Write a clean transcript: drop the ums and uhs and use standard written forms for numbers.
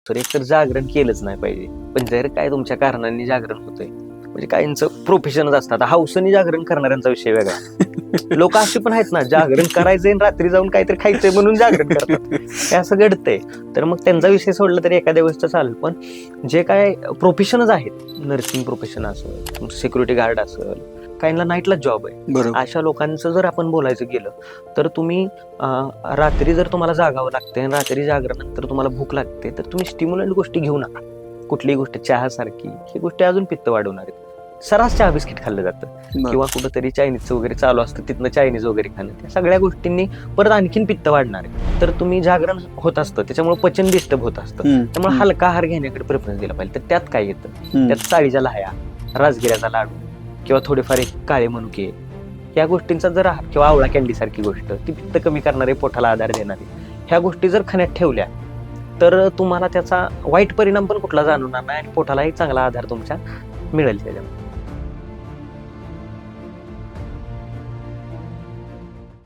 तर एक तर जागरण केलंच नाही पाहिजे. पण जर काय तुमच्या कारणांनी जागरण होतंय, म्हणजे काहींचं प्रोफेशनच असतात. हौसेने जागरण करणाऱ्यांचा विषय वेगळा. लोक अशी पण आहेत ना, जागरण करायचंय आणि रात्री जाऊन काहीतरी खायचंय म्हणून जागरण करतात. हे असं घडतंय. तर मग त्यांचा विषय सोडला तरी एखाद्या गोष्ट चालेल. पण जे काय प्रोफेशनच आहेत, नर्सिंग प्रोफेशन असेल, सिक्युरिटी गार्ड असेल, काहींना नाईटलाच जॉब आहे. बरोबर. अशा लोकांचं जर आपण बोलायचं गेलं तर तुम्ही रात्री जर तुम्हाला जागावं लागते आणि रात्री जागरानंतर तुम्हाला भूक लागते, तर तुम्ही स्टिम्युलंट गोष्टी घेऊ नका. कुठलीही गोष्ट चहासारखी ही गोष्टी अजून पित्त वाढवणार आहेत. सरास चहा बिस्किट खाल्लं जातं किंवा कुठंतरी चायनीजचं वगैरे चालू असतं, तिथनं चायनीज वगैरे खाणं, त्या सगळ्या गोष्टींनी परत आणखीन पित्त वाढणार आहे. तर तुम्ही जागरण होत असतं, त्याच्यामुळे पचन डिस्टर्ब होत असतं. त्यामुळे हलका आहार घेण्याकडे प्रेफरन्स दिला पाहिजे. तर त्यात काय येतं, त्यात चाळीच्या लाह्या, राजगिऱ्याचा लाडू किंवा थोडेफार एक काळे मनुके, या गोष्टींचा जर आहार किंवा आवळा कॅन्डी सारखी गोष्ट, ती पित्त कमी करणारे, पोटाला आधार देणारी, ह्या गोष्टी जर खाण्यात ठेवल्या तर तुम्हाला त्याचा वाईट परिणाम पण कुठला जाणवणार नाही आणि पोटालाही चांगला आधार तुमच्या मिळेल त्याच्यामध्ये.